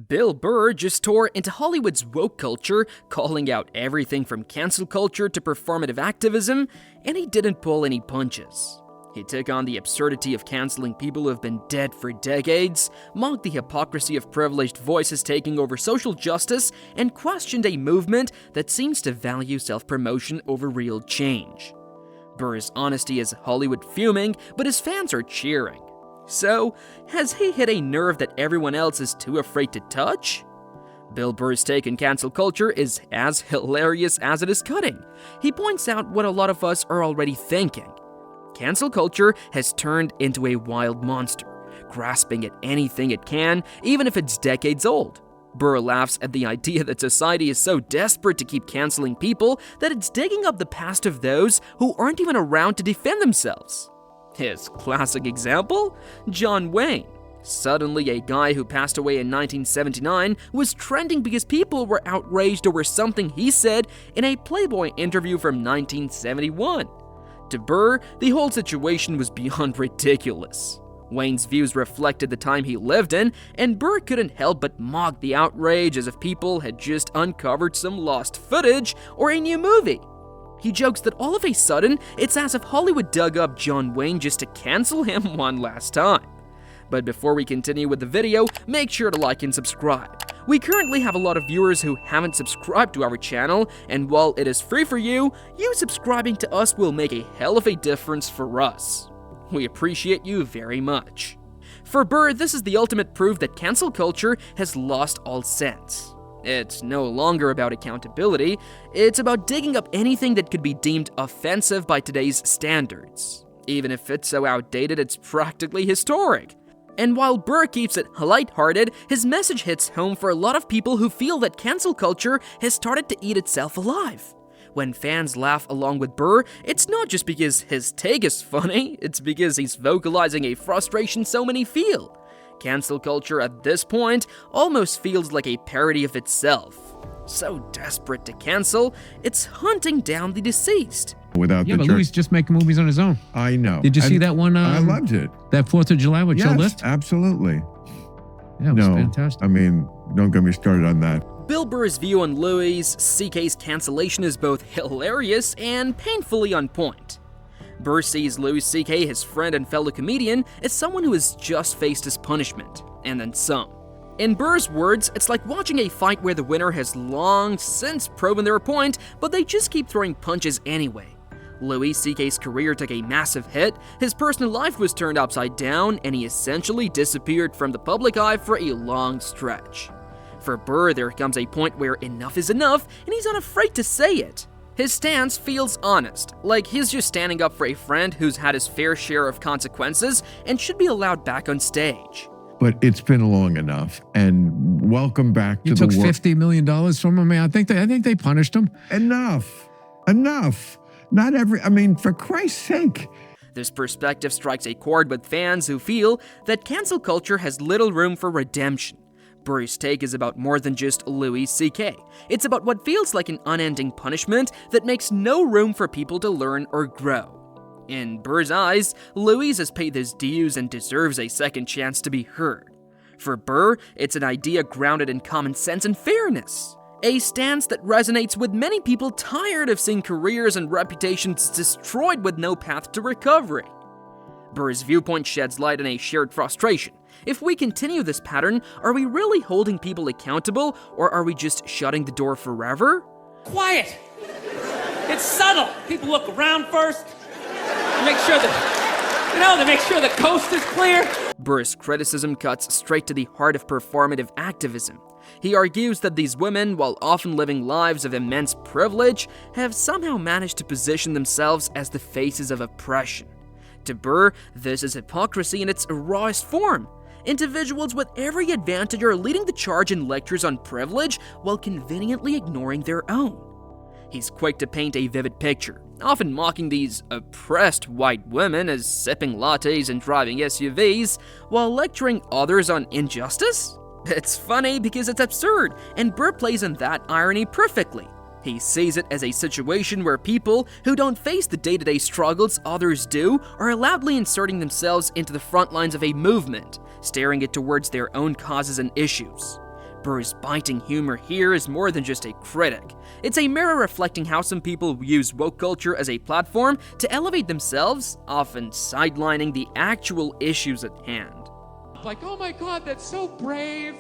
Bill Burr just tore into Hollywood's woke culture, calling out everything from cancel culture to performative activism, and he didn't pull any punches. He took on the absurdity of canceling people who have been dead for decades, mocked the hypocrisy of privileged voices taking over social justice, and questioned a movement that seems to value self-promotion over real change. Burr's honesty is Hollywood fuming, but his fans are cheering. So, has he hit a nerve that everyone else is too afraid to touch? Bill Burr's take on cancel culture is as hilarious as it is cutting. He points out what a lot of us are already thinking. Cancel culture has turned into a wild monster, grasping at anything it can, even if it's decades old. Burr laughs at the idea that society is so desperate to keep canceling people that it's digging up the past of those who aren't even around to defend themselves. His classic example? John Wayne. Suddenly, a guy who passed away in 1979 was trending because people were outraged over something he said in a Playboy interview from 1971. To Burr, the whole situation was beyond ridiculous. Wayne's views reflected the time he lived in, and Burr couldn't help but mock the outrage as if people had just uncovered some lost footage or a new movie. He jokes that all of a sudden, it's as if Hollywood dug up John Wayne just to cancel him one last time. But before we continue with the video, make sure to like and subscribe. We currently have a lot of viewers who haven't subscribed to our channel, and while it is free for you, subscribing to us will make a hell of a difference for us. We appreciate you very much. For Burr, this is the ultimate proof that cancel culture has lost all sense. It's no longer about accountability, it's about digging up anything that could be deemed offensive by today's standards. Even if it's so outdated, it's practically historic. And while Burr keeps it lighthearted, his message hits home for a lot of people who feel that cancel culture has started to eat itself alive. When fans laugh along with Burr, it's not just because his take is funny, it's because he's vocalizing a frustration so many feel. Cancel culture at this point almost feels like a parody of itself. So desperate to cancel, it's hunting down the deceased. But Louis just making movies on his own. I know. Did you see that one? I loved it. That 4th of July with Joe Lift? Yes, absolutely. Yeah, it was fantastic. I mean, don't get me started on that. Bill Burr's view on Louis C.K.'s cancellation is both hilarious and painfully on point. Burr sees Louis C.K., his friend and fellow comedian, as someone who has just faced his punishment, and then some. In Burr's words, it's like watching a fight where the winner has long since proven their point, but they just keep throwing punches anyway. Louis C.K.'s career took a massive hit, his personal life was turned upside down, and he essentially disappeared from the public eye for a long stretch. For Burr, there comes a point where enough is enough, and he's unafraid to say it. His stance feels honest, like he's just standing up for a friend who's had his fair share of consequences and should be allowed back on stage. But it's been long enough, and welcome back to the world. You took $50 million from him, man. I think they punished him. Enough. For Christ's sake. This perspective strikes a chord with fans who feel that cancel culture has little room for redemption. Burr's take is about more than just Louis C.K. It's about what feels like an unending punishment that makes no room for people to learn or grow. In Burr's eyes, Louis has paid his dues and deserves a second chance to be heard. For Burr, it's an idea grounded in common sense and fairness. A stance that resonates with many people tired of seeing careers and reputations destroyed with no path to recovery. Burr's viewpoint sheds light on a shared frustration. If we continue this pattern, are we really holding people accountable, or are we just shutting the door forever? Quiet! It's subtle. People look around first. They make sure the coast is clear. Burr's criticism cuts straight to the heart of performative activism. He argues that these women, while often living lives of immense privilege, have somehow managed to position themselves as the faces of oppression. To Burr, this is hypocrisy in its rawest form. Individuals with every advantage are leading the charge in lectures on privilege while conveniently ignoring their own. He's quick to paint a vivid picture, often mocking these oppressed white women as sipping lattes and driving SUVs, while lecturing others on injustice? It's funny because it's absurd, and Burr plays on that irony perfectly. He sees it as a situation where people who don't face the day-to-day struggles others do are loudly inserting themselves into the front lines of a movement, steering it towards their own causes and issues. Burr's biting humor here is more than just a critic. It's a mirror reflecting how some people use woke culture as a platform to elevate themselves, often sidelining the actual issues at hand. Like, oh my God, that's so brave.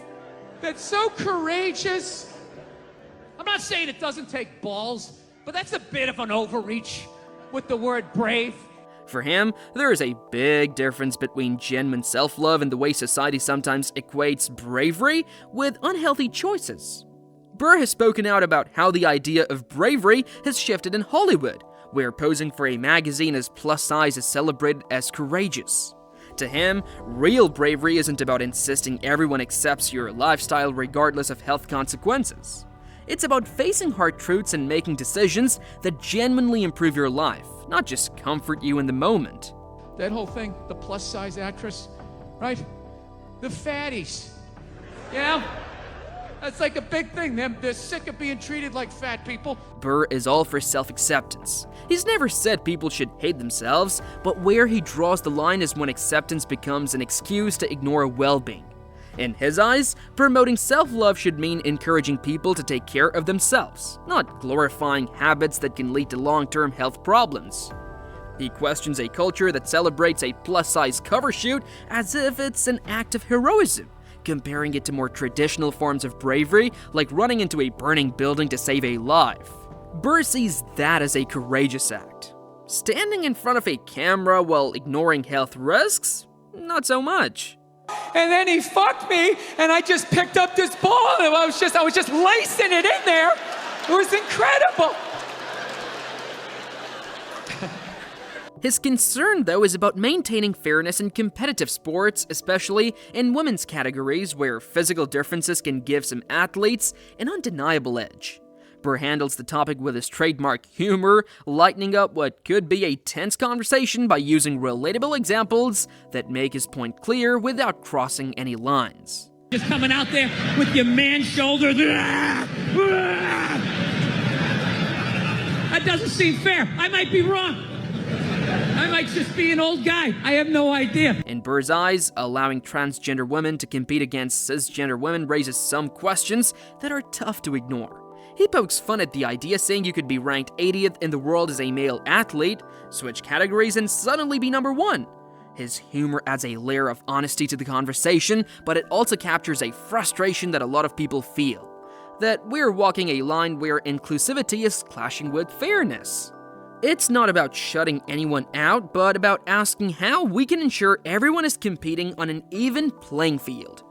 That's so courageous. I'm not saying it doesn't take balls, but that's a bit of an overreach with the word brave. For him, there is a big difference between genuine self-love and the way society sometimes equates bravery with unhealthy choices. Burr has spoken out about how the idea of bravery has shifted in Hollywood, where posing for a magazine as plus size is celebrated as courageous. To him, real bravery isn't about insisting everyone accepts your lifestyle regardless of health consequences. It's about facing hard truths and making decisions that genuinely improve your life, not just comfort you in the moment. That whole thing, the plus size actress, right? The fatties. Yeah? That's like a big thing. They're sick of being treated like fat people. Burr is all for self-acceptance. He's never said people should hate themselves, but where he draws the line is when acceptance becomes an excuse to ignore well-being. In his eyes, promoting self-love should mean encouraging people to take care of themselves, not glorifying habits that can lead to long-term health problems. He questions a culture that celebrates a plus-size cover shoot as if it's an act of heroism, comparing it to more traditional forms of bravery like running into a burning building to save a life. Burr sees that as a courageous act. Standing in front of a camera while ignoring health risks? Not so much. And then he fucked me, and I just picked up this ball, and I was just lacing it in there. It was incredible. His concern, though, is about maintaining fairness in competitive sports, especially in women's categories where physical differences can give some athletes an undeniable edge. Burr handles the topic with his trademark humor, lightening up what could be a tense conversation by using relatable examples that make his point clear without crossing any lines. Just coming out there with your man shoulder. That doesn't seem fair. I might be wrong. I might just be an old guy. I have no idea. In Burr's eyes, allowing transgender women to compete against cisgender women raises some questions that are tough to ignore. He pokes fun at the idea, saying you could be ranked 80th in the world as a male athlete, switch categories, and suddenly be number one. His humor adds a layer of honesty to the conversation, but it also captures a frustration that a lot of people feel. That we're walking a line where inclusivity is clashing with fairness. It's not about shutting anyone out, but about asking how we can ensure everyone is competing on an even playing field.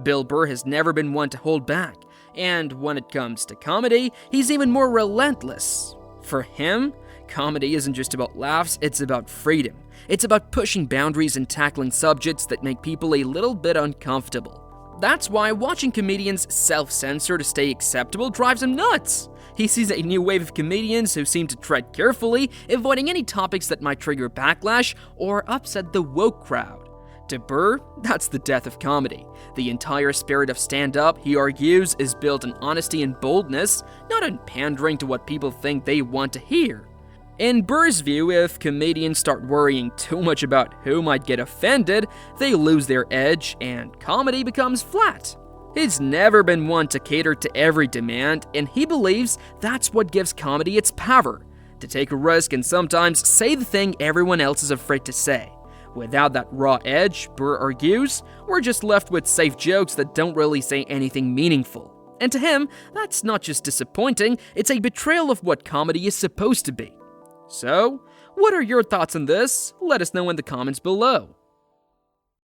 Bill Burr has never been one to hold back. And when it comes to comedy, he's even more relentless. For him, comedy isn't just about laughs, it's about freedom. It's about pushing boundaries and tackling subjects that make people a little bit uncomfortable. That's why watching comedians self-censor to stay acceptable drives him nuts. He sees a new wave of comedians who seem to tread carefully, avoiding any topics that might trigger backlash or upset the woke crowd. To Burr, that's the death of comedy. The entire spirit of stand-up, he argues, is built on honesty and boldness, not on pandering to what people think they want to hear. In Burr's view, if comedians start worrying too much about who might get offended, they lose their edge and comedy becomes flat. He's never been one to cater to every demand, and he believes that's what gives comedy its power, to take a risk and sometimes say the thing everyone else is afraid to say. Without that raw edge, Burr argues, we're just left with safe jokes that don't really say anything meaningful. And to him, that's not just disappointing, it's a betrayal of what comedy is supposed to be. So, what are your thoughts on this? Let us know in the comments below.